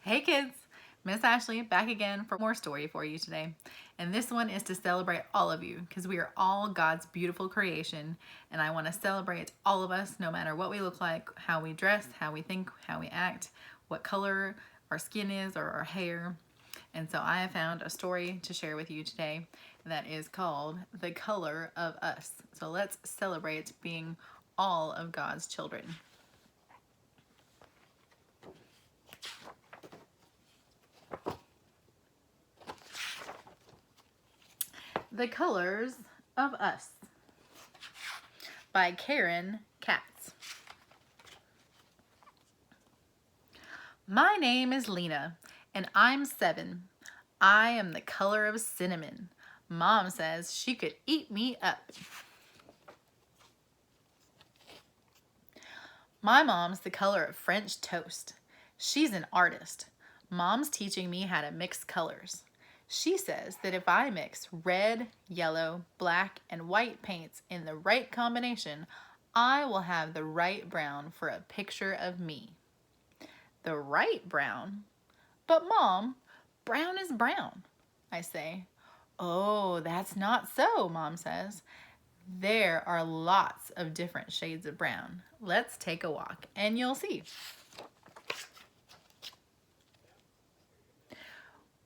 Hey kids, Miss Ashley back again for more story for you today. And this one is to celebrate all of you because we are all God's beautiful creation, and I want to celebrate all of us no matter what we look like, how we dress, how we think, how we act, what color our skin is or our hair. And so I have found a story to share with you today that is called The Color of Us. So let's celebrate being all of God's children. The Colors of Us by Karen Katz. My name is Lena, and I'm 7. I am the color of cinnamon. Mom says she could eat me up. My mom's the color of French toast. She's an artist. Mom's teaching me how to mix colors. She says that if I mix red, yellow, black, and white paints in the right combination, I will have the right brown for a picture of me. The right brown? But Mom, brown is brown, I say. Oh, that's not so, Mom says. There are lots of different shades of brown. Let's take a walk and you'll see.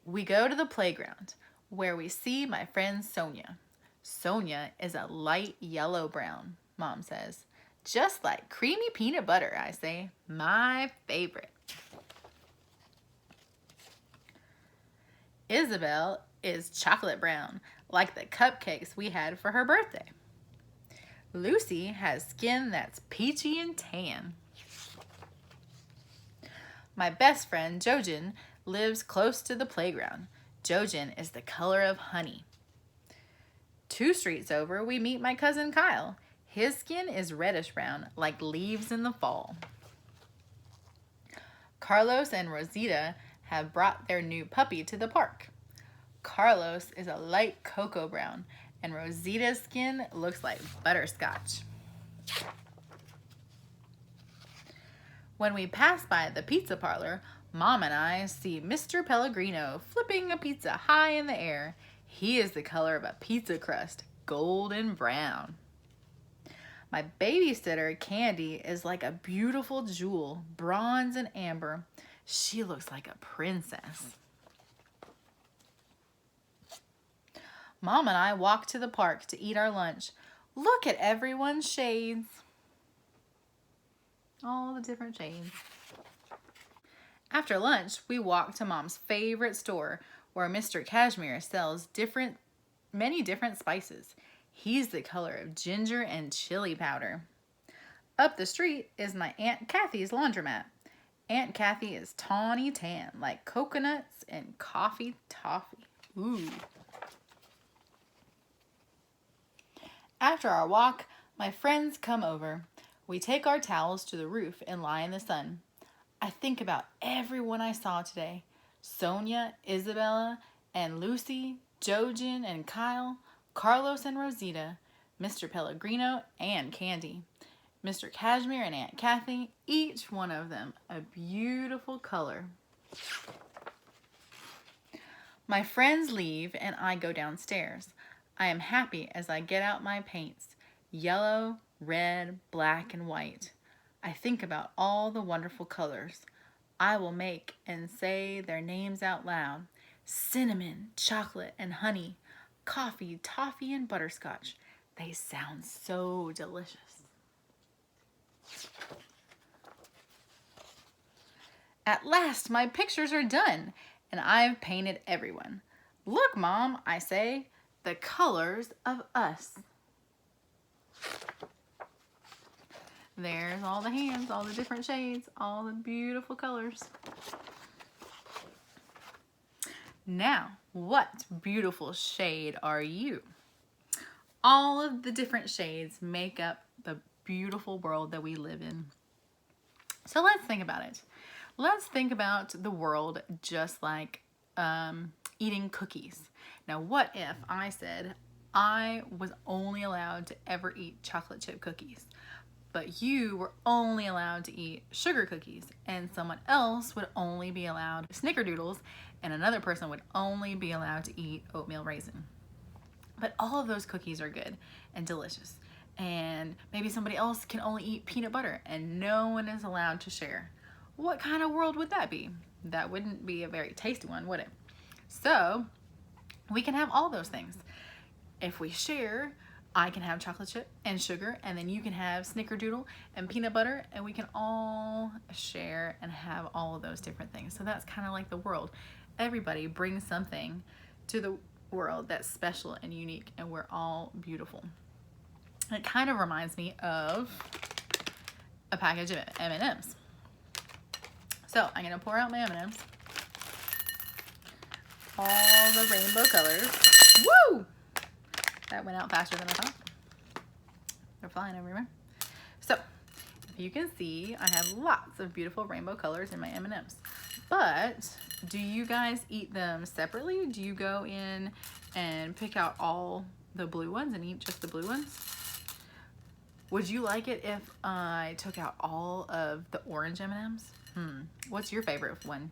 We go to the playground where we see my friend Sonia. Sonia is a light yellow brown, Mom says. Just like creamy peanut butter, I say. My favorite. Isabel is chocolate brown, like the cupcakes we had for her birthday. Lucy has skin that's peachy and tan. My best friend, Jojen, lives close to the playground. Jojen is the color of honey. 2 streets over, we meet my cousin Kyle. His skin is reddish brown, like leaves in the fall. Carlos and Rosita have brought their new puppy to the park. Carlos is a light cocoa brown, and Rosita's skin looks like butterscotch. When we pass by the pizza parlor, Mom and I see Mr. Pellegrino flipping a pizza high in the air. He is the color of a pizza crust, golden brown. My babysitter, Candy, is like a beautiful jewel, bronze and amber. She looks like a princess. Mom and I walk to the park to eat our lunch. Look at everyone's shades. All the different shades. After lunch, we walk to Mom's favorite store where Mr. Cashmere sells many different spices. He's the color of ginger and chili powder. Up the street is my Aunt Kathy's laundromat. Aunt Kathy is tawny tan, like coconuts and coffee toffee. Ooh. After our walk, my friends come over. We take our towels to the roof and lie in the sun. I think about everyone I saw today. Sonia, Isabella, and Lucy, Jojen and Kyle, Carlos and Rosita, Mr. Pellegrino and Candy, Mr. Cashmere and Aunt Kathy, each one of them a beautiful color. My friends leave and I go downstairs. I am happy as I get out my paints, yellow, red, black, and white. I think about all the wonderful colors. I will make and say their names out loud. Cinnamon, chocolate, and honey, coffee, toffee, and butterscotch. They sound so delicious. At last, my pictures are done, and I've painted everyone. Look, Mom, I say, the colors of us. There's all the hands, all the different shades, all the beautiful colors. Now, what beautiful shade are you? All of the different shades make up the beautiful world that we live in. So let's think about it. Let's think about the world just like eating cookies. Now, what if I said I was only allowed to ever eat chocolate chip cookies? but you were only allowed to eat sugar cookies, and someone else would only be allowed snickerdoodles, and another person would only be allowed to eat oatmeal raisin. But all of those cookies are good and delicious. And maybe somebody else can only eat peanut butter and no one is allowed to share. What kind of world would that be? That wouldn't be a very tasty one, would it? So we can have all those things. If we share, I can have chocolate chip and sugar, and then you can have snickerdoodle and peanut butter, and we can all share and have all of those different things. So that's kind of like the world. Everybody brings something to the world that's special and unique, and we're all beautiful. It kind of reminds me of a package of M&Ms. So I'm gonna pour out my M&Ms. All the rainbow colors. Woo! That went out faster than I thought. They're flying everywhere. So if you can see, I have lots of beautiful rainbow colors in my M&Ms. But do you guys eat them separately? Do you go in and pick out all the blue ones and eat just the blue ones? Would you like it if I took out all of the orange M&Ms? What's your favorite one?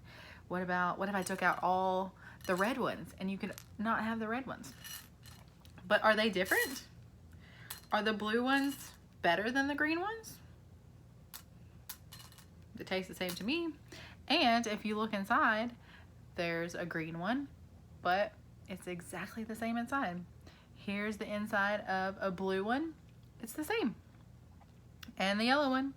What if I took out all the red ones and you could not have the red ones? But are they different? Are the blue ones better than the green ones? They taste the same to me. And if you look inside, there's a green one, but it's exactly the same inside. Here's the inside of a blue one. It's the same. And the yellow one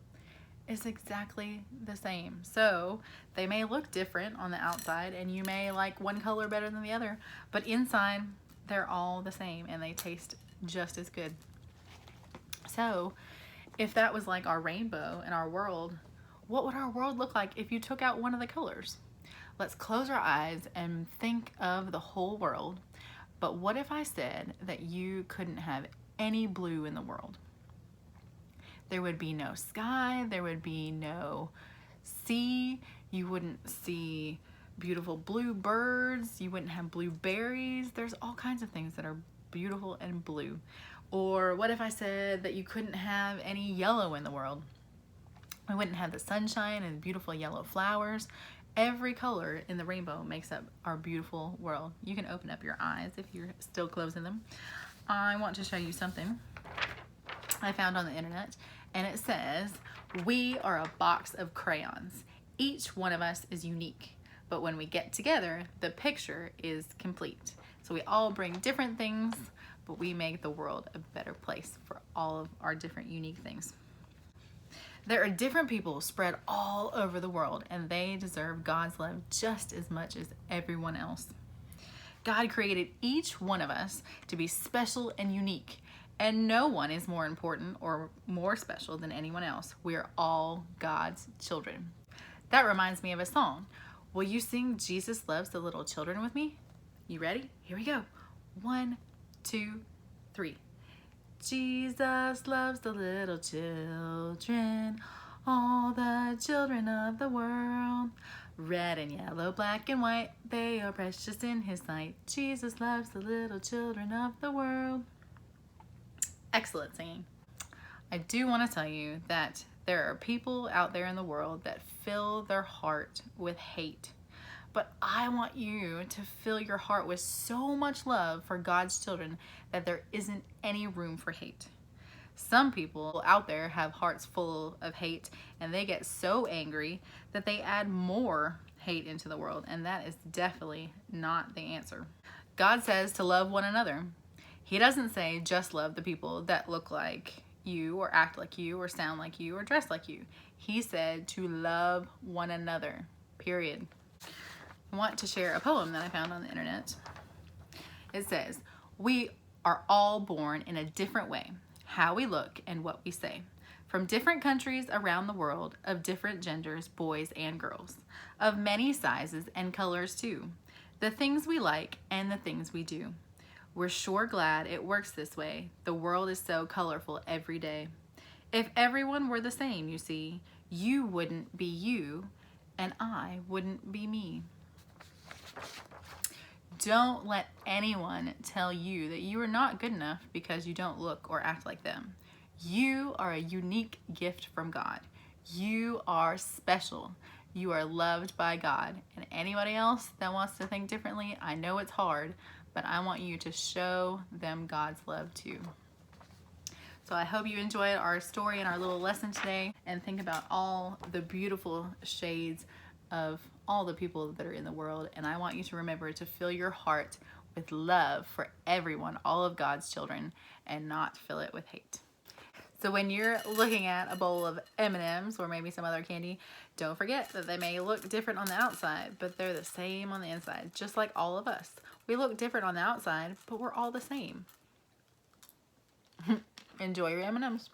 is exactly the same. So they may look different on the outside and you may like one color better than the other, but inside they're all the same and they taste just as good. So if that was like our rainbow in our world, what would our world look like if you took out one of the colors? Let's close our eyes and think of the whole world. But what if I said that you couldn't have any blue in the world? There would be no sky, there would be no sea, you wouldn't see beautiful blue birds, you wouldn't have blue berries. There's all kinds of things that are beautiful and blue. Or what if I said that you couldn't have any yellow in the world? We wouldn't have the sunshine and beautiful yellow flowers. Every color in the rainbow makes up our beautiful world. You can open up your eyes if you're still closing them. I want to show you something I found on the internet, and it says, we are a box of crayons. Each one of us is unique, but when we get together, the picture is complete. So we all bring different things, but we make the world a better place for all of our different unique things. There are different people spread all over the world, and they deserve God's love just as much as everyone else. God created each one of us to be special and unique, and no one is more important or more special than anyone else. We are all God's children. That reminds me of a song. Will you sing Jesus Loves the Little Children with me? You ready? Here we go. 1, 2, 3. Jesus loves the little children, all the children of the world. Red and yellow, black and white, they are precious in his sight. Jesus loves the little children of the world. Excellent singing. I do want to tell you that there are people out there in the world that fill their heart with hate. But I want you to fill your heart with so much love for God's children that there isn't any room for hate. Some people out there have hearts full of hate and they get so angry that they add more hate into the world, and that is definitely not the answer. God says to love one another. He doesn't say just love the people that look like you or act like you or sound like you or dress like you. He said to love one another, period. I want to share a poem that I found on the internet. It says, we are all born in a different way, how we look and what we say, from different countries around the world, of different genders, boys and girls, of many sizes and colors too, the things we like and the things we do. We're sure glad it works this way. The world is so colorful every day. If everyone were the same, you see, you wouldn't be you and I wouldn't be me. Don't let anyone tell you that you are not good enough because you don't look or act like them. You are a unique gift from God. You are special. You are loved by God. And anybody else that wants to think differently, I know it's hard, but I want you to show them God's love too. So I hope you enjoyed our story and our little lesson today, and think about all the beautiful shades of all the people that are in the world. And I want you to remember to fill your heart with love for everyone, all of God's children, and not fill it with hate. So when you're looking at a bowl of M&Ms or maybe some other candy, don't forget that they may look different on the outside, but they're the same on the inside, just like all of us. We look different on the outside, but we're all the same. Enjoy your M&Ms.